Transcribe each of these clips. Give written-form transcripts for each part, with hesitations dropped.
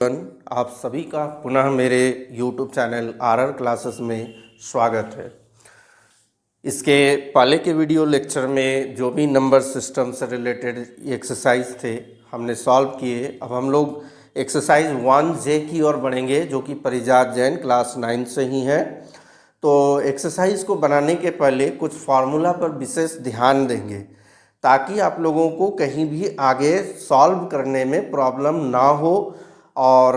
आप सभी का पुनः मेरे YouTube चैनल आरआर क्लासेस में स्वागत है। इसके पहले के वीडियो लेक्चर में जो भी नंबर सिस्टम से रिलेटेड एक्सरसाइज थे हमने सॉल्व किए। अब हम लोग एक्सरसाइज 1J की ओर बढ़ेंगे, जो कि परिजात जैन क्लास 9 से ही है। तो एक्सरसाइज को बनाने के पहले कुछ फार्मूला पर विशेष ध्यान देंगे, ताकि आप लोगों को कहीं भी आगे सॉल्व करने में प्रॉब्लम ना हो। और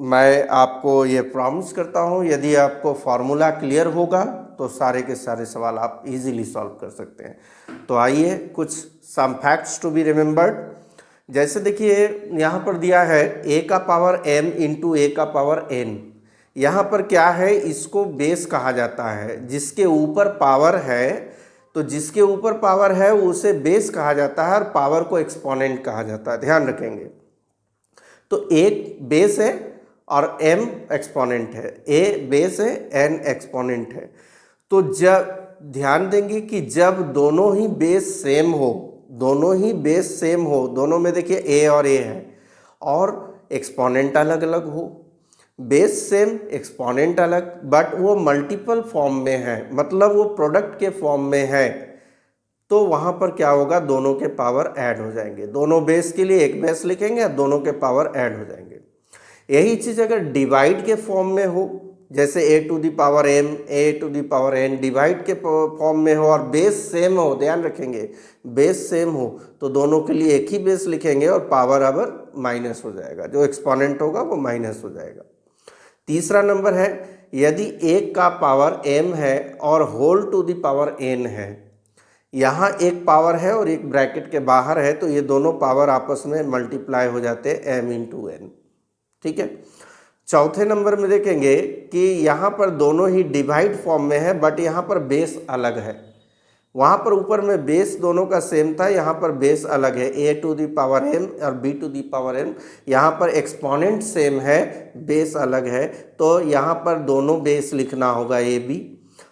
मैं आपको ये प्रॉमिस करता हूँ, यदि आपको फार्मूला क्लियर होगा तो सारे के सारे सवाल आप इजीली सॉल्व कर सकते हैं। तो आइए कुछ some facts to be remembered. जैसे देखिए यहाँ पर दिया है a का पावर m इंटू a का पावर n। यहाँ पर क्या है, इसको बेस कहा जाता है। जिसके ऊपर पावर है, तो जिसके ऊपर पावर है उसे बेस कहा जाता है और पावर को एक्सपोनेंट कहा जाता है। ध्यान रखेंगे। तो एक बेस है और m एक्सपोनेंट है, a बेस है n एक्सपोनेंट है। तो जब ध्यान देंगे कि जब दोनों ही बेस सेम हो, दोनों में देखिए a और a है और एक्सपोनेंट अलग अलग हो, बेस सेम एक्सपोनेंट अलग, बट वो मल्टीपल फॉर्म में है, मतलब वो प्रोडक्ट के फॉर्म में है, तो वहाँ पर क्या होगा, दोनों के पावर ऐड हो जाएंगे। दोनों बेस के लिए एक बेस लिखेंगे और दोनों के पावर ऐड हो जाएंगे। यही चीज़ अगर डिवाइड के फॉर्म में हो, जैसे a to the power m, a to the power n divide के फॉर्म में हो और बेस सेम हो, ध्यान रखेंगे बेस सेम हो, तो दोनों के लिए एक ही बेस लिखेंगे और पावर अब माइनस हो जाएगा, जो एक्सपोनेंट होगा वो माइनस हो जाएगा। तीसरा नंबर है, यदि एक का पावर m है और whole to the power n है, यहाँ एक पावर है और एक ब्रैकेट के बाहर है, तो ये दोनों पावर आपस में मल्टीप्लाई हो जाते हैं m इंटू n। ठीक है। चौथे नंबर में देखेंगे कि यहाँ पर दोनों ही डिवाइड फॉर्म में है, बट यहाँ पर बेस अलग है। वहाँ पर ऊपर में बेस दोनों का सेम था, यहाँ पर बेस अलग है, a to the power m और b to the power n। यहाँ पर एक्सपोनेंट सेम है, बेस अलग है, तो यहाँ पर दोनों बेस लिखना होगा a b,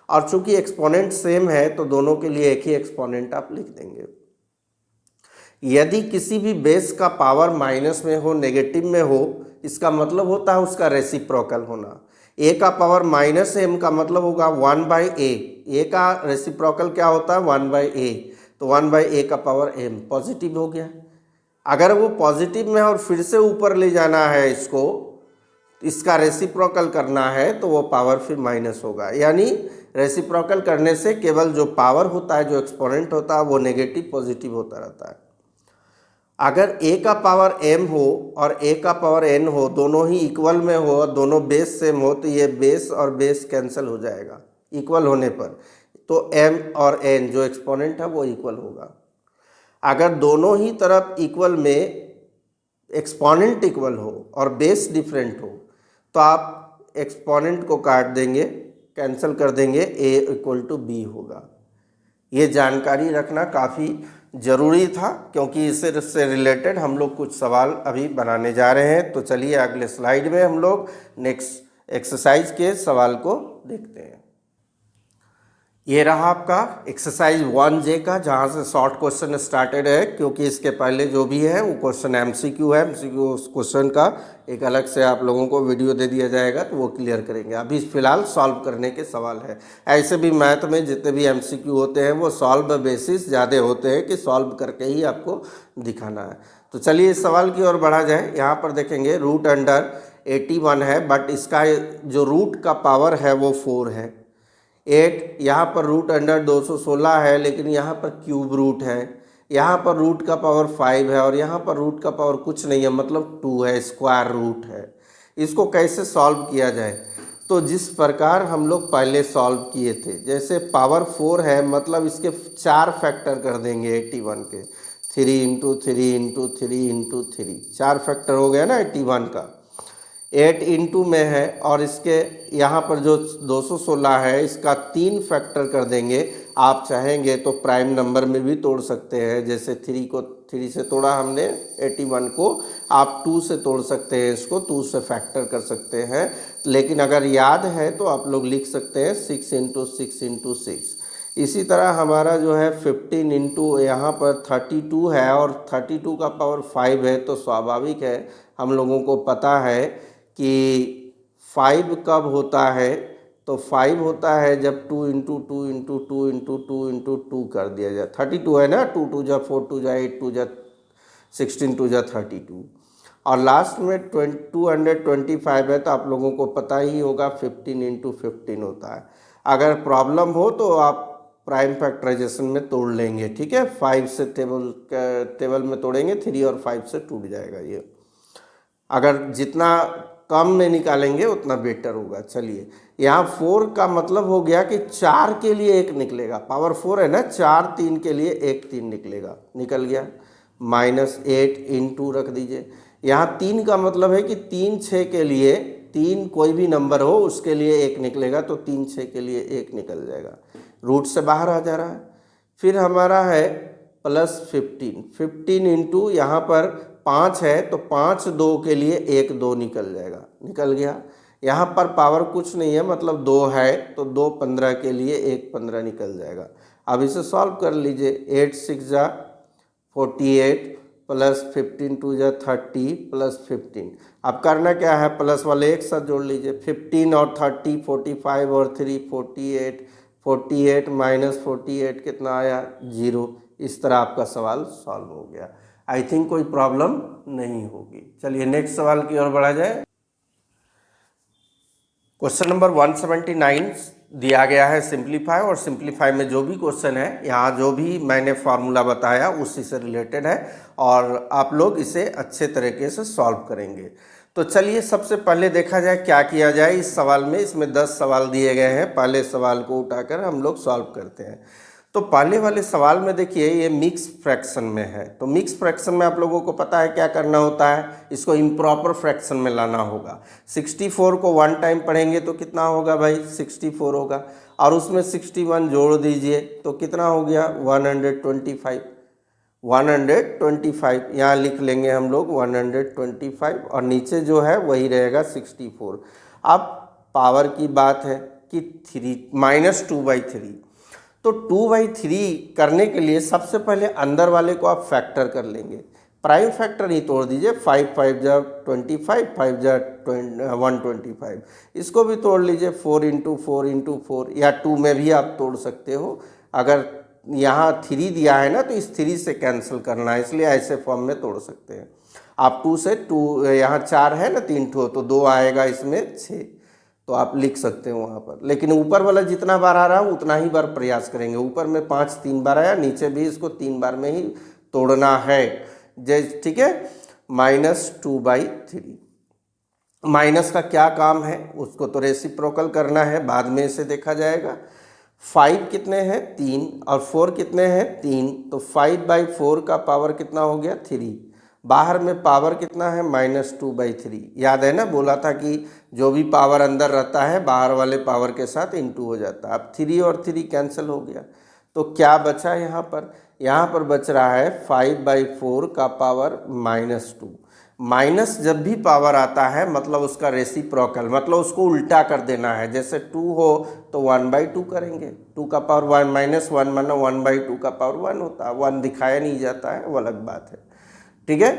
और चूंकि एक्सपोनेंट सेम है तो दोनों के लिए एक ही एक्सपोनेंट आप लिख देंगे। यदि किसी भी बेस का पावर माइनस में हो, नेगेटिव में हो, इसका मतलब होता है उसका रेसिप्रोकल होना। a का पावर माइनस m का मतलब होगा 1/a। a का रेसिप्रोकल क्या होता है, 1/a, तो 1/a का पावर m पॉजिटिव हो गया। अगर वो पॉजिटिव में और फिर से ऊपर ले जाना है, इसका रेसिप्रोकल करना है, तो वो पावर फिर माइनस होगा। यानी रेसिप्रोकल करने से केवल जो पावर होता है, जो एक्सपोनेंट होता है, वो नेगेटिव पॉजिटिव होता रहता है। अगर a का पावर m हो और a का पावर n हो, दोनों ही इक्वल में हो और दोनों बेस सेम हो, तो ये बेस और बेस कैंसिल हो जाएगा इक्वल होने पर, तो m और n जो एक्सपोनेंट है वो इक्वल होगा। अगर दोनों ही तरफ इक्वल में एक्सपोनेंट इक्वल हो और बेस डिफरेंट हो, तो आप एक्सपोनेंट को काट देंगे, कैंसिल कर देंगे, a इक्वल टू b होगा। ये जानकारी रखना काफ़ी ज़रूरी था, क्योंकि इससे रिलेटेड हम लोग कुछ सवाल अभी बनाने जा रहे हैं। तो चलिए अगले स्लाइड में हम लोग नेक्स्ट एक्सरसाइज के सवाल को देखते हैं। ये रहा आपका एक्सरसाइज 1J का, जहाँ से शॉर्ट क्वेश्चन स्टार्टेड है, क्योंकि इसके पहले जो भी है वो क्वेश्चन MCQ है। MCQ क्वेश्चन का एक अलग से आप लोगों को वीडियो दे दिया जाएगा, तो वो क्लियर करेंगे। अभी फिलहाल सॉल्व करने के सवाल है। ऐसे भी मैथ में जितने भी MCQ होते हैं वो सॉल्व बेसिस ज़्यादा होते हैं, कि सॉल्व करके ही आपको दिखाना है। तो चलिए इस सवाल की ओर बढ़ा जाए। यहाँ पर देखेंगे रूट अंडर 81 है, बट इसका जो रूट का पावर है वो 4 है। 8 यहाँ पर रूट अंडर 216 है, लेकिन यहाँ पर क्यूब रूट है। यहाँ पर रूट का पावर 5 है और यहाँ पर रूट का पावर कुछ नहीं है, मतलब 2 है, स्क्वायर रूट है। इसको कैसे सॉल्व किया जाए, तो जिस प्रकार हम लोग पहले सॉल्व किए थे, जैसे पावर 4 है, मतलब इसके 4 फैक्टर कर देंगे 81 के, 3 इंटू 3 इंटू 3 इंटू 3, 4 फैक्टर हो गया ना 81 का। 8 इंटू में है और इसके यहाँ पर जो 216 है, इसका 3 फैक्टर कर देंगे। आप चाहेंगे तो प्राइम नंबर में भी तोड़ सकते हैं, जैसे 3 से तोड़ा हमने 81 को, आप 2 से तोड़ सकते हैं, इसको 2 से फैक्टर कर सकते हैं। लेकिन अगर याद है तो आप लोग लिख सकते हैं 6 इंटू 6 इंटू 6। इसी तरह हमारा जो है 15 इंटू यहाँ पर 32 है और 32 का पावर 5 है, तो स्वाभाविक है हम लोगों को पता है कि 5 कब होता है, तो 5 होता है जब 2 इंटू 2 इंटू 2 इंटू 2 इंटू 2 कर दिया जाए। 32 है ना, 2 2 जा 4 2 जा 8 2 जा 16 2 जा 32, और लास्ट में 225 है, तो आप लोगों को पता ही होगा 15 इंटू 15 होता है। अगर प्रॉब्लम हो तो आप प्राइम फैक्टराइजेशन में तोड़ लेंगे, ठीक है। 5 से टेबल में तोड़ेंगे, 3 और 5 से टूट जाएगा ये। अगर जितना कम में निकालेंगे उतना बेटर होगा। चलिए, यहाँ 4 का मतलब हो गया कि 4 के लिए 1 निकलेगा, पावर 4 है ना, 4 3 के लिए 1 3 निकलेगा, निकल गया। -8 इंटू रख दीजिए। यहाँ 3 का मतलब है कि 3 6 के लिए, 3 कोई भी नंबर हो उसके लिए 1 निकलेगा, तो 3 6 के लिए 1 निकल जाएगा, रूट से बाहर आ जा रहा है। फिर हमारा है +15, 15 इंटू यहाँ पर 5 है, तो 5 2 के लिए 1 2 निकल जाएगा, निकल गया। यहाँ पर पावर कुछ नहीं है, मतलब 2 है, तो 2 15 के लिए 1 15 निकल जाएगा। अब इसे सॉल्व कर लीजिए। 8 6 जा 48 +15 2 जा 30 +15। अब करना क्या है, प्लस वाले एक साथ जोड़ लीजिए। 15 और 30 45 और 3 48, 48 - 48 कितना आया, 0। इस तरह आपका सवाल सॉल्व हो गया। आई थिंक कोई प्रॉब्लम नहीं होगी। चलिए नेक्स्ट सवाल की ओर बढ़ा जाए। क्वेश्चन नंबर 179 दिया गया है सिंप्लीफाई, और सिंप्लीफाई में जो भी क्वेश्चन है, यहाँ जो भी मैंने फार्मूला बताया उसी से रिलेटेड है, और आप लोग इसे अच्छे तरीके से सॉल्व करेंगे। तो चलिए सबसे पहले देखा जाए क्या किया जाए इस सवाल में। इसमें 10 सवाल दिए गए हैं, पहले सवाल को उठाकर हम लोग सॉल्व करते हैं। तो पहले वाले सवाल में देखिए, ये मिक्स फ्रैक्शन में है। तो मिक्स फ्रैक्शन में आप लोगों को पता है क्या करना होता है, इसको इम्प्रॉपर फ्रैक्शन में लाना होगा। 64 को 1 टाइम पढ़ेंगे तो कितना होगा भाई, 64 होगा, और उसमें 61 जोड़ दीजिए तो कितना हो गया, 125। 125 यहाँ लिख लेंगे हम लोग 125, और नीचे जो है वही रहेगा 64। अब पावर की बात है कि 3 -2/3, तो 2/3 करने के लिए सबसे पहले अंदर वाले को आप फैक्टर कर लेंगे, प्राइम फैक्टर ही तोड़ दीजिए। 5 5 जा 25, 5 जा 125, इसको भी तोड़ लीजिए। 4 इंटू 4 इंटू 4, या 2 में भी आप तोड़ सकते हो। अगर यहाँ 3 दिया है ना, तो इस 3 से कैंसिल करना है, इसलिए ऐसे फॉर्म में तोड़ सकते हैं आप। 2 से 2, यहाँ 4 है ना, 3 ठो, तो 2 आएगा, इसमें 6, तो आप लिख सकते हो वहाँ पर। लेकिन ऊपर वाला जितना बार आ रहा है उतना ही बार प्रयास करेंगे। ऊपर में 5 3 बार आया, नीचे भी इसको 3 बार में ही तोड़ना है, ठीक है। -2/3, माइनस का क्या काम है, उसको तो रेसिप्रोकल करना है, बाद में इसे देखा जाएगा। 5 कितने हैं, 3, और 4 कितने हैं, 3, तो 5/4 का पावर कितना हो गया, 3। बाहर में पावर कितना है, -2/3। याद है ना, बोला था कि जो भी पावर अंदर रहता है बाहर वाले पावर के साथ इंटू हो जाता है। अब 3 और 3 कैंसिल हो गया, तो क्या बचा यहाँ पर, यहाँ पर बच रहा है 5/4 का पावर -2। माइनस जब भी पावर आता है मतलब उसका रेसिप्रोकल, मतलब उसको उल्टा कर देना है। जैसे 2 हो तो 1/2 करेंगे, 2 का पावर 1 -1 माना 1/2 का पावर 1 होता है। 1 दिखाया नहीं जाता है, वो अलग बात है, ठीक है।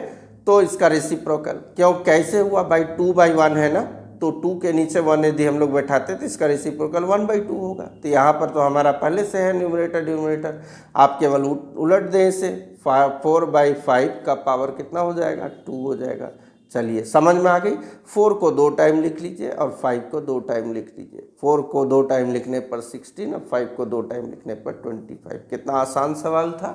तो इसका रेसिप्रोकल क्यों कैसे हुआ भाई, 2/1 है ना, तो 2 के नीचे 1 यदि हम लोग बैठाते तो इसका रेसिप्रोकल 1/2 होगा। तो यहाँ पर तो हमारा पहले से है न्यूमरेटर डिनोमिनेटर, आप केवल उलट दें इसे। 4/5 का पावर कितना हो जाएगा, 2 हो जाएगा। चलिए समझ में आ गई। 4 को 2 टाइम लिख लीजिए और 5 को 2 टाइम लिख लीजिए। 4 को 2 टाइम लिखने पर 16 और 5 को 2 टाइम लिखने पर 25। कितना आसान सवाल था।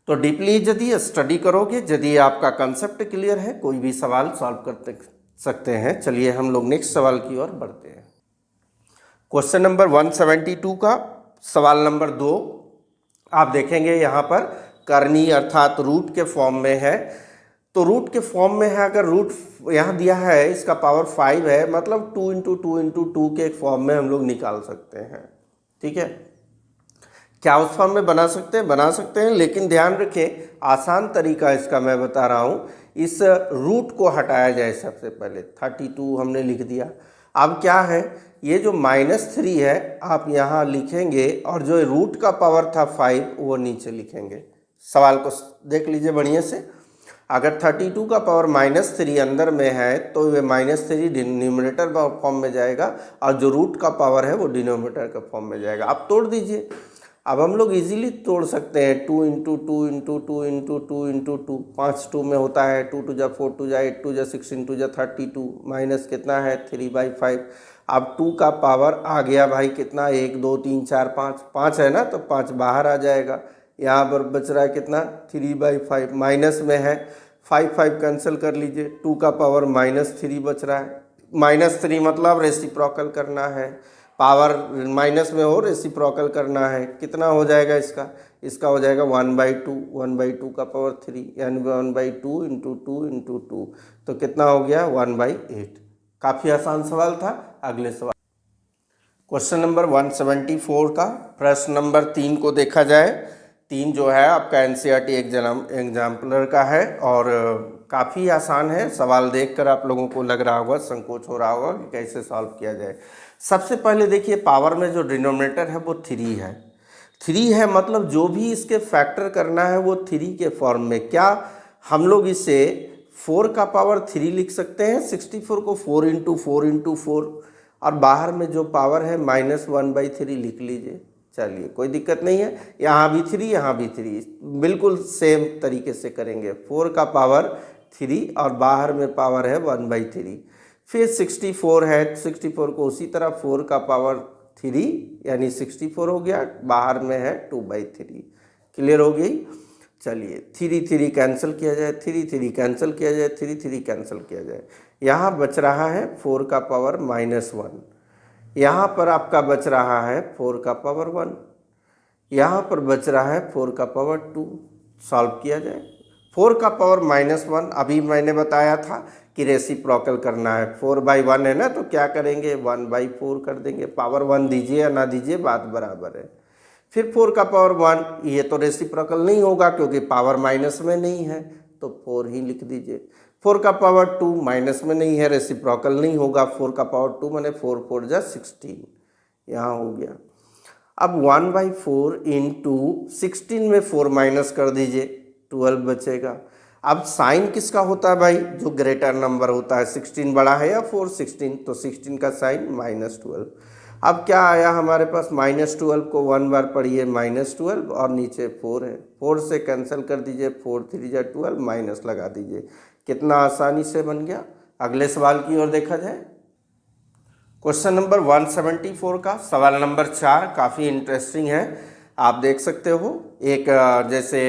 तो डीपली यदि स्टडी करोगे, यदि आपका कंसेप्ट क्लियर है, कोई भी सवाल सॉल्व कर सकते हैं। चलिए हम लोग नेक्स्ट सवाल की ओर बढ़ते हैं। क्वेश्चन नंबर 172 का सवाल नंबर 2 आप देखेंगे यहाँ पर करनी अर्थात रूट के फॉर्म में है। तो रूट के फॉर्म में है, अगर रूट यहाँ दिया है, इसका पावर 5 है, मतलब 2 × 2 × 2 के फॉर्म में हम लोग निकाल सकते हैं, ठीक है। क्या उस फॉर्म में बना सकते हैं, लेकिन ध्यान रखें आसान तरीका इसका मैं बता रहा हूँ। इस रूट को हटाया जाए, सबसे पहले 32 हमने लिख दिया। अब क्या है, ये जो -3 है आप यहाँ लिखेंगे, और जो रूट का पावर था 5 वो नीचे लिखेंगे। सवाल को देख लीजिए बढ़िया से। अगर 32 का पावर -3 अंदर में है तो ये -3 न्यूमरेटर फॉर्म में जाएगा और जो रूट का पावर है वो डिनोमिनेटर का फॉर्म में जाएगा। आप तोड़ दीजिए। अब हम लोग इजीली तोड़ सकते हैं 2 इंटू 2 इंटू 2 इंटू 2 इंटू 2, 5 2 में होता है 2 2 जा 4 2 जा 8 2 जा 16 2 जा 32 माइनस कितना है 3/5। अब 2 का पावर आ गया भाई कितना 1 2 3 4 5, 5 है ना तो 5 बाहर आ जाएगा। यहाँ पर बच रहा है कितना 3/5, माइनस में है 5 5 कैंसिल कर लीजिए, 2 का पावर -3 बच रहा है। -3 मतलब रेसिप्रोकल करना है, पावर माइनस में हो रेसिप्रोकल करना है। कितना हो जाएगा इसका हो जाएगा 1/2, 1/2 का पावर 3 यानी 1/2 इंटू 2 इंटू 2, तो कितना हो गया 1/8। काफ़ी आसान सवाल था। अगले सवाल क्वेश्चन नंबर 174 का प्रश्न नंबर 3 को देखा जाए। 3 जो है आपका एनसीईआरटी एग्जाम्पलर का है और काफ़ी आसान है। सवाल देखकर आप लोगों को लग रहा होगा, संकोच हो रहा होगा कि कैसे सॉल्व किया जाए। सबसे पहले देखिए पावर में जो डिनोमिनेटर है वो 3 है। 3 है मतलब जो भी इसके फैक्टर करना है वो 3 के फॉर्म में। क्या हम लोग इसे 4 का पावर 3 लिख सकते हैं? 64 को 4 इंटू 4 इंटू 4 और बाहर में जो पावर है -1/3 लिख लीजिए। चलिए कोई दिक्कत नहीं है, यहाँ भी 3 यहाँ भी 3, बिल्कुल सेम तरीके से करेंगे। 4 का पावर 3 और बाहर में पावर है 1/3। फिर 64 है, 64 को उसी तरह 4 का पावर 3 यानी 64 हो गया, बाहर में है 2/3। क्लियर हो गई। चलिए 3 3 कैंसिल किया जाए, 3 3 कैंसिल किया जाए, 3 3 कैंसिल किया जाए। यहाँ बच रहा है 4 का पावर -1, यहाँ पर आपका बच रहा है 4 का पावर 1, यहाँ पर बच रहा है 4 का पावर 2। सॉल्व किया जाए। 4 का पावर -1 अभी मैंने बताया था कि रेसिप्रोकल करना है। 4/1 है ना तो क्या करेंगे 1/4 कर देंगे। पावर 1 दीजिए या ना दीजिए बात बराबर है। फिर 4 का पावर 1, ये तो रेसिप्रोकल नहीं होगा क्योंकि पावर माइनस में नहीं है तो 4 ही लिख दीजिए। 4 का पावर 2 माइनस में नहीं है, रेसिप्रोकल नहीं होगा। 4 का पावर 2 मैंने 4 4 जा 16, यहाँ हो गया। अब 1/4 इंटू 16 में 4 माइनस कर दीजिए, 12 बचेगा। अब साइन किसका होता है भाई? जो ग्रेटर नंबर होता है। 16 बड़ा है या 4? 16, तो 16 का साइन -12। अब क्या आया हमारे पास? -12 को 1 बार पढ़िए -12 और नीचे 4 है, 4 से कैंसिल कर दीजिए, 4 3 जा 12 माइनस लगा दीजिए। कितना आसानी से बन गया। अगले सवाल की ओर देखा जाए। क्वेश्चन नंबर 174 का सवाल नंबर 4 काफ़ी इंटरेस्टिंग है। आप देख सकते हो एक जैसे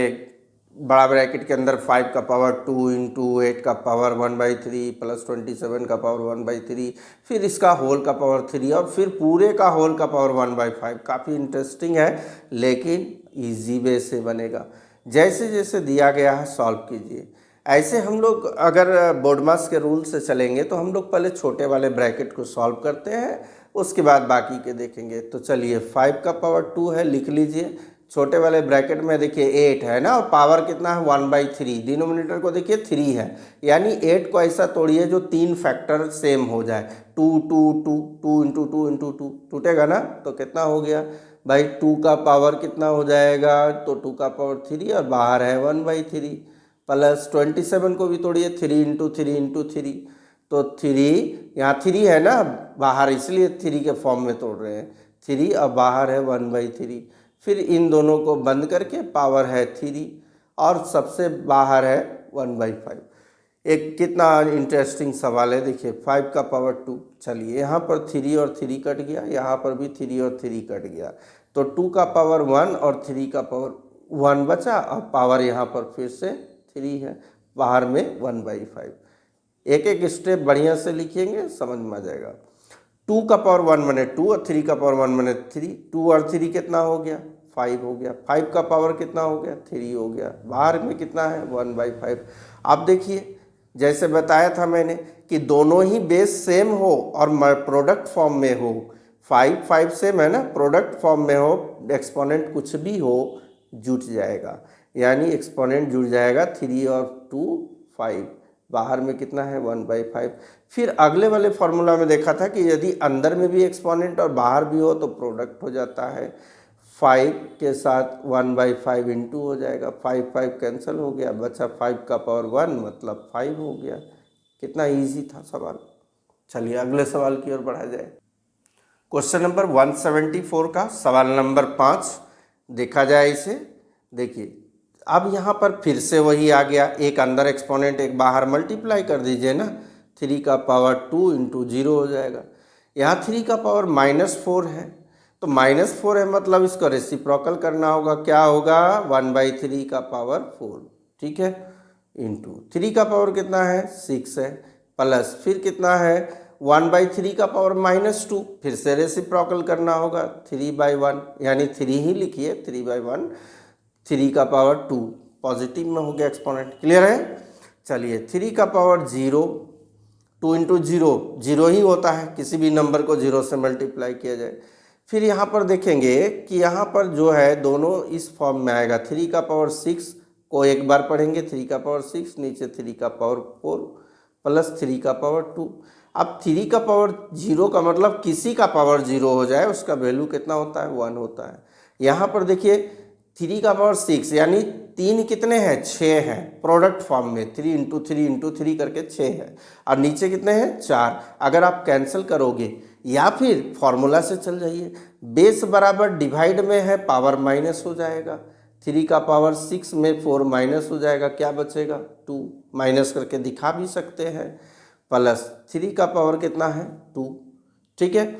बड़ा ब्रैकेट के अंदर 5 का पावर 2 इंटू 8 का पावर 1/3 प्लस 27 का पावर 1/3, फिर इसका होल का पावर 3 और फिर पूरे का होल का पावर 1/5। काफ़ी इंटरेस्टिंग है लेकिन इजी वे से बनेगा। जैसे जैसे दिया गया है सॉल्व कीजिए। ऐसे हम लोग अगर बोर्डमास के रूल से चलेंगे तो हम लोग पहले छोटे वाले ब्रैकेट को सॉल्व करते हैं, उसके बाद बाकी के देखेंगे। तो चलिए 5 का पावर 2 है, लिख लीजिए। छोटे वाले ब्रैकेट में देखिए 8 है ना और पावर कितना है 1/3, डिनोमिनेटर को देखिए 3 है, यानी 8 को ऐसा तोड़िए जो 3 फैक्टर सेम हो जाए। 2 2 2 2 इंटू 2 इंटू 2 टूटेगा ना तो कितना हो गया भाई 2 का पावर कितना हो जाएगा? तो 2 का पावर 3 और बाहर है 1/3 प्लस 27 को भी तोड़िए 3 इंटू 3 इंटू 3, तो 3 यहाँ 3 है ना बाहर, इसलिए 3 के फॉर्म में तोड़ रहे हैं। 3 और बाहर है 1/3, फिर इन दोनों को बंद करके पावर है 3 और सबसे बाहर है 1/5। एक कितना इंटरेस्टिंग सवाल है। देखिए 5 का पावर 2, चलिए यहाँ पर 3 और 3 कट गया, यहाँ पर भी 3 और 3 कट गया, तो 2 का पावर 1 और 3 का पावर 1 बचा और पावर यहाँ पर फिर से 3 है, बाहर में 1/5। एक एक स्टेप बढ़िया से लिखेंगे समझ में आ जाएगा। 2 का पावर 1 मैंने 2 और 3 का पावर 1 मैंने 3, 2 और 3 कितना हो गया 5 हो गया। 5 का पावर कितना हो गया 3 हो गया, बाहर में कितना है 1/5। अब देखिए जैसे बताया था मैंने कि दोनों ही बेस सेम हो और प्रोडक्ट फॉर्म में हो। 5 5 सेम है ना, प्रोडक्ट फॉर्म में हो, एक्सपोनेंट कुछ भी हो जुट जाएगा, यानी एक्सपोनेंट जुड़ जाएगा 3 और 2 5, बाहर में कितना है 1/5। फिर अगले वाले फॉर्मूला में देखा था कि यदि अंदर में भी एक्सपोनेंट और बाहर भी हो तो प्रोडक्ट हो जाता है। 5 के साथ 1/5 इंटू हो जाएगा, 5 कैंसिल हो गया, बचा 5 का पावर 1 मतलब 5 हो गया। कितना इजी था सवाल। चलिए अगले सवाल की ओर बढ़ा जाए। क्वेश्चन नंबर 174 का सवाल नंबर 5 देखा जाए इसे। देखिए अब यहाँ पर फिर से वही आ गया, एक अंदर एक्सपोनेंट एक बाहर, मल्टीप्लाई कर दीजिए ना, 3 का पावर 2 इंटू 0 हो जाएगा। यहाँ 3 का पावर -4 है, तो -4 है मतलब इसको रेसिप्रोकल करना होगा, क्या होगा 1/3 का पावर 4, ठीक है, इंटू 3 का पावर कितना है 6 है, प्लस फिर कितना है 1/3 का पावर -2, फिर से रेसिप्रोकल करना होगा 3/1, यानी 3 ही लिखिए 3/1, 3 का पावर 2 पॉजिटिव में हो गया एक्सपोनेंट, क्लियर है। चलिए 3 का पावर 0, 2 इंटू 0 0 ही होता है, किसी भी नंबर को 0 से मल्टीप्लाई किया जाए। फिर यहाँ पर देखेंगे कि यहाँ पर जो है दोनों इस फॉर्म में आएगा, 3 का पावर 6 को एक बार पढ़ेंगे, 3 का पावर 6 नीचे 3 का पावर 4 प्लस 3 का पावर 2। अब 3 का पावर 0 का मतलब किसी का पावर 0 हो जाए उसका वैल्यू कितना होता है 1 होता है। यहाँ पर देखिए 3 का पावर 6 यानी 3 कितने हैं 6 हैं, प्रोडक्ट फॉर्म में 3 इंटू 3 इंटू 3 करके 6 है, और नीचे कितने हैं 4। अगर आप कैंसिल करोगे या फिर फॉर्मूला से चल जाइए, बेस बराबर डिवाइड में है पावर माइनस हो जाएगा, 3 का पावर 6 में 4 माइनस हो जाएगा, क्या बचेगा 2, माइनस करके दिखा भी सकते हैं, प्लस 3 का पावर कितना है 2, ठीक है।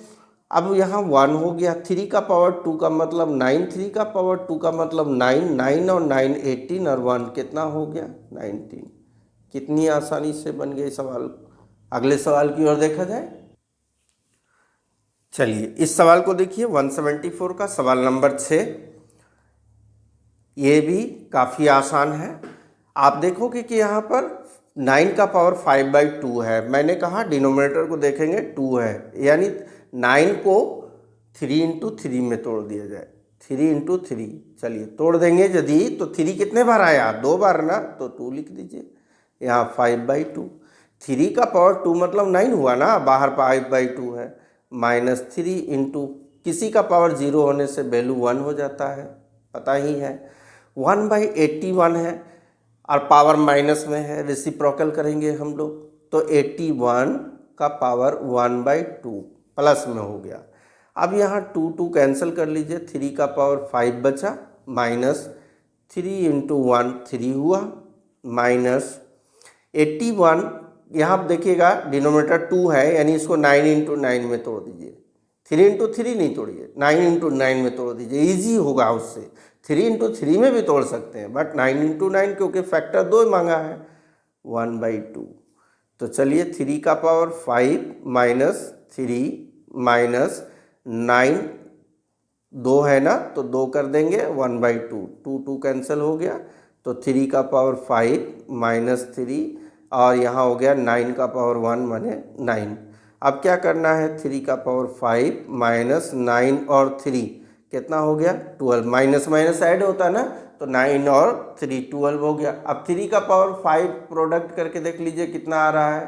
अब यहाँ 1 हो गया, 3 का पावर 2 का मतलब 9, 3 का पावर 2 का मतलब 9, 9 और 9 18 और 1 कितना हो गया 19। कितनी आसानी से बन गए सवाल। अगले सवाल की ओर देखा जाए। चलिए इस सवाल को देखिए 174 का सवाल नंबर 6, ये भी काफ़ी आसान है। आप देखोगे कि यहाँ पर 9 का पावर 5/2 है, मैंने कहा डिनोमिनेटर को देखेंगे 2 है, यानी 9 को 3 इंटू 3 में तोड़ दिया जाए, 3 इंटू 3, चलिए तोड़ देंगे यदि तो 3 कितने बार आया 2 बार ना, तो 2 लिख दीजिए, यहाँ 5/2, 3 का पावर 2 मतलब 9 हुआ ना, बाहर 5/2 है, -3 इंटू किसी का पावर 0 होने से वैल्यू 1 हो जाता है, पता ही है, 1/81 है और पावर माइनस में है, रेसिप्रोकल करेंगे हम लोग तो 81 का पावर 1/2 प्लस में हो गया। अब यहाँ 2 कैंसिल कर लीजिए, 3 का पावर 5 बचा, -3 इंटू 1 3 हुआ, -81, यहाँ आप देखिएगा डिनोमिनेटर 2 है यानी इसको 9 इंटू 9 में तोड़ दीजिए, 3 इंटू 3 नहीं तोड़िए, 9 इंटू 9 में तोड़ दीजिए, ईजी होगा उससे। 3 इंटू 3 में भी तोड़ सकते हैं बट 9 इंटू 9 क्योंकि फैक्टर 2 मांगा है, 1/2। तो चलिए 3 का पावर 5 -3 -9 2 है ना, तो 2 कर देंगे 1/2, 2 कैंसिल हो गया, तो 3 का पावर 5 -3 और यहाँ हो गया 9 का पावर 1 माने 9। अब क्या करना है, 3 का पावर 5 -9 और 3 कितना हो गया 12, माइनस माइनस ऐड होता है ना, तो 9 और 3 12 हो गया। अब 3 का पावर 5 प्रोडक्ट करके देख लीजिए कितना आ रहा है,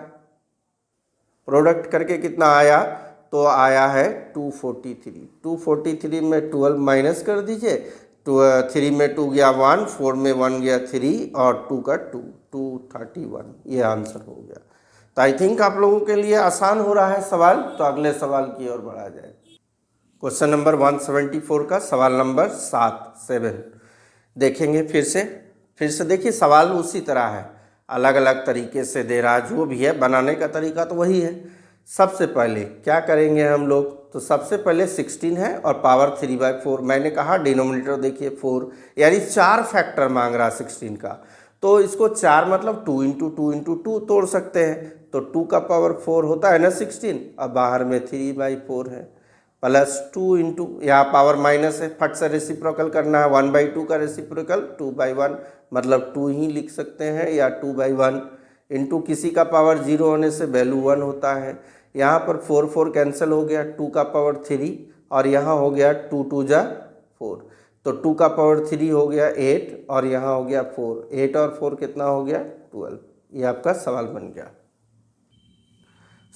प्रोडक्ट करके कितना आया, तो आया है 243, 243 में 12 माइनस कर दीजिए, 3 में 2 गया 1, 4 में 1 गया 3 और 2 का 2, 231, ये आंसर हो गया। तो आई थिंक आप लोगों के लिए आसान हो रहा है सवाल, तो अगले सवाल की ओर बढ़ा जाए। क्वेश्चन नंबर 174 का सवाल नंबर 7 देखेंगे। फिर से देखिए सवाल उसी तरह है, अलग अलग तरीके से दे रहा है, जो भी है बनाने का तरीका तो वही है। सबसे पहले क्या करेंगे हम लोग, तो सबसे पहले 16 है और पावर 3/4, मैंने कहा डिनोमिनेटर देखिए 4 यानी 4 फैक्टर मांग रहा 16 का, तो इसको 4 मतलब 2 इंटू 2 इंटू 2 तोड़ सकते हैं, तो 2 का पावर 4 होता है ना 16, अब बाहर में 3/4 है, प्लस 2 इंटू यहाँ पावर माइनस है, फट से रेसिप्रोकल करना है, 1/2 का रेसिप्रोकल 2/1 मतलब 2 ही लिख सकते हैं, या 2/1 इंटू किसी का पावर 0 होने से वैल्यू 1 होता है, यहाँ पर 4 कैंसिल हो गया, 2 का पावर 3 और यहाँ हो गया 2 2 जा 4, तो 2 का पावर 3 हो गया 8 और यहाँ हो गया 4, 8 और 4 कितना हो गया 12। ये आपका सवाल बन गया।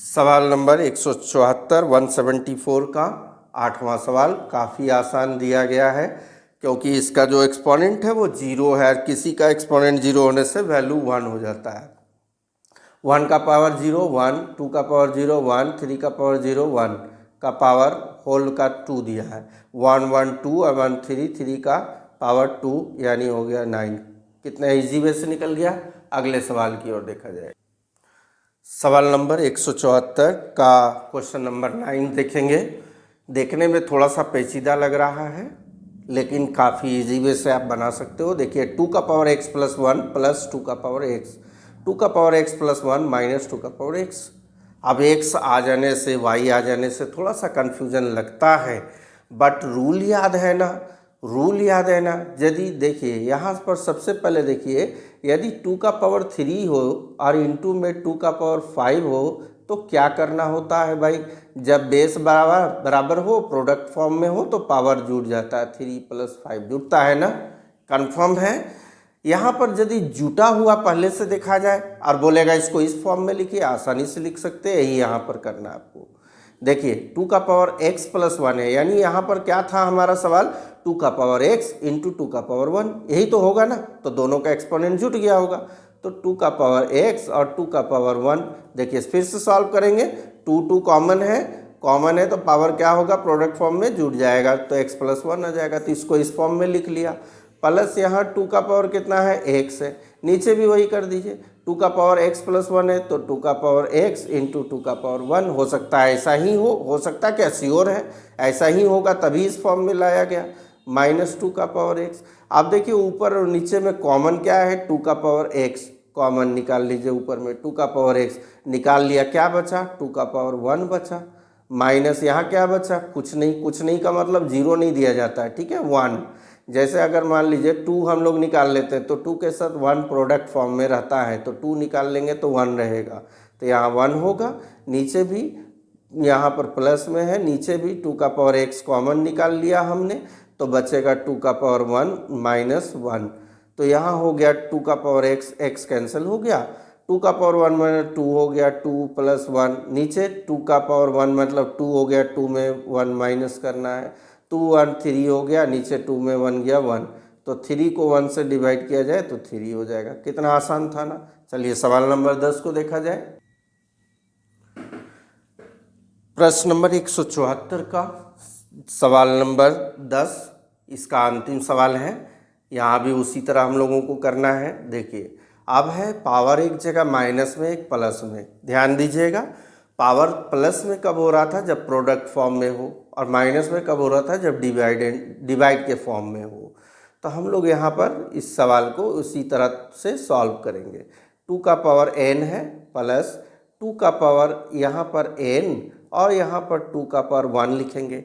सवाल नंबर 174 174 का 8वां सवाल काफ़ी आसान दिया गया है, क्योंकि इसका जो एक्सपोनेंट है वो 0 है। किसी का एक्सपोनेंट 0 होने से वैल्यू 1 हो जाता है। 1 का पावर 0 1, 2 का पावर 0 1, 3 का पावर 0 1 का पावर होल का 2 दिया है। 1 1 2 और 1 3, 3 का पावर 2 यानी हो गया 9। कितना इजी वे से निकल गया। अगले सवाल की ओर देखा जाए। सवाल नंबर 174 का क्वेश्चन नंबर 9 देखेंगे। देखने में थोड़ा सा पेचीदा लग रहा है, लेकिन काफ़ी इजी वे से आप बना सकते हो। देखिए 2 का पावर x प्लस 1 प्लस 2 का पावर x, 2 का पावर x प्लस 1 माइनस 2 का पावर x। अब x आ जाने से y आ जाने से थोड़ा सा कन्फ्यूजन लगता है, बट रूल याद है ना, रूल याद है ना। यदि देखिए यहाँ पर सबसे पहले देखिए, यदि 2 का पावर 3 हो और इंटू में 2 का पावर 5 हो तो क्या करना होता है भाई, जब बेस बराबर हो, प्रोडक्ट फॉर्म में हो तो पावर जुड़ जाता है, 3 प्लस 5 जुड़ता है ना, कंफर्म है। यहाँ पर यदि जुटा हुआ पहले से देखा जाए और बोलेगा इसको इस फॉर्म में लिखिए, आसानी से लिख सकते हैं, यही यहाँ पर करना है आपको। देखिए 2 का पावर x प्लस 1 है, यानी यहाँ पर क्या था हमारा सवाल, 2 का पावर x इंटू 2 का पावर 1, यही तो होगा ना। तो दोनों का एक्सपोनेंट जुट गया होगा, तो 2 का पावर x और 2 का पावर 1। देखिए फिर से सॉल्व करेंगे, 2 कॉमन है तो पावर क्या होगा, प्रोडक्ट फॉर्म में जुट जाएगा, तो x प्लस 1 आ जाएगा। तो इसको इस फॉर्म में लिख लिया, प्लस यहाँ 2 का पावर कितना है, x है, नीचे भी वही कर दीजिए। 2 का पावर x प्लस 1 है तो 2 का पावर x इंटू 2 का पावर 1। हो सकता है ऐसा ही हो सकता है क्या, श्योर है ऐसा ही होगा, तभी इस फॉर्म में लाया गया, माइनस 2 का पावर x। आप देखिए ऊपर और नीचे में कॉमन क्या है, 2 का पावर x कॉमन निकाल लीजिए, ऊपर में 2 का पावर x निकाल लिया, क्या बचा, 2 का पावर 1 बचा, माइनस यहाँ क्या बचा, कुछ नहीं का मतलब 0 नहीं दिया जाता है, ठीक है, 1। जैसे अगर मान लीजिए 2 हम लोग निकाल लेते हैं तो 2 के साथ 1 प्रोडक्ट फॉर्म में रहता है, तो 2 निकाल लेंगे तो 1 रहेगा, तो यहाँ 1 होगा। नीचे भी यहाँ पर प्लस में है, नीचे भी 2 का पावर x कॉमन निकाल लिया हमने, तो बचेगा 2 का पावर 1 माइनस 1। तो यहाँ हो गया 2 का पावर x कैंसिल हो गया, 2 का पावर 1 माइनस 2 हो गया, 2 प्लस 1, नीचे 2 का पावर 1 मतलब 2 हो गया, 2 में 1 माइनस करना है, 2 1 3 हो गया, नीचे 2 में 1 गया 1, तो 3 को 1 से डिवाइड किया जाए तो 3 हो जाएगा। कितना आसान था ना। चलिए सवाल नंबर 10 को देखा जाए। प्रश्न नंबर 174 का सवाल नंबर 10 इसका अंतिम सवाल है। यहाँ भी उसी तरह हम लोगों को करना है। देखिए अब है पावर एक जगह माइनस में, एक प्लस में, ध्यान दीजिएगा। पावर प्लस में कब हो रहा था, जब प्रोडक्ट फॉर्म में हो, और माइनस में कब हो रहा था, जब डिवाइड के फॉर्म में हो। तो हम लोग यहाँ पर इस सवाल को उसी तरह से सॉल्व करेंगे। 2 का पावर n है प्लस 2 का पावर यहाँ पर n और यहाँ पर 2 का पावर 1 लिखेंगे,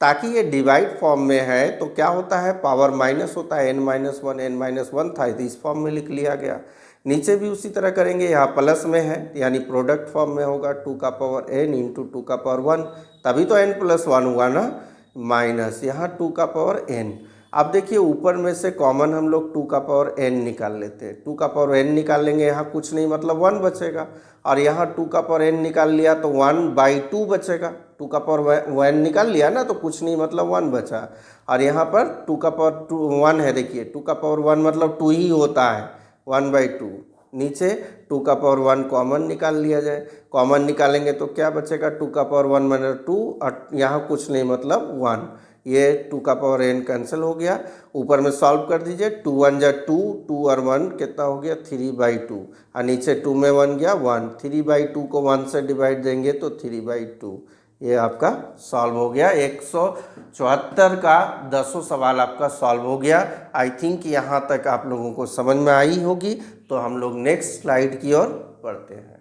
ताकि ये डिवाइड फॉर्म में है तो क्या होता है, पावर माइनस होता है, n माइनस 1 था, तो इस फॉर्म में लिख लिया गया। नीचे भी उसी तरह करेंगे, यहाँ प्लस में है यानी प्रोडक्ट फॉर्म में होगा, 2 का पावर n इंटू 2 का पावर 1, तभी तो n प्लस 1 हुआ ना, माइनस यहाँ 2 का पावर n। अब देखिए ऊपर में से कॉमन हम लोग 2 का पावर n निकाल लेते हैं, 2 का पावर n निकाल लेंगे, यहाँ कुछ नहीं मतलब 1 बचेगा, और यहाँ 2 का पावर n निकाल लिया तो 1/2 बचेगा। 2 का पावर 1 निकाल लिया ना, तो कुछ नहीं मतलब 1 बचा, और यहाँ पर 2 का पावर 1 है, देखिए 2 का पावर 1 मतलब 2 ही होता है, 1/2। नीचे 2 का पावर 1 कॉमन निकाल लिया जाए, कॉमन निकालेंगे तो क्या बचेगा, 2 का पावर 1 माइनस 2, और यहाँ कुछ नहीं मतलब 1, ये 2 का पावर n कैंसिल हो गया। ऊपर में सॉल्व कर दीजिए, 2 1 जा 2, 2 और 1 कितना हो गया, 3/2, और नीचे 2 में 1 गया 1, 3/2 को 1 से डिवाइड देंगे तो 3/2। ये आपका सॉल्व हो गया। 174 का 10वां सवाल आपका सॉल्व हो गया। आई थिंक यहाँ तक आप लोगों को समझ में आई होगी। तो हम लोग नेक्स्ट स्लाइड की ओर बढ़ते हैं।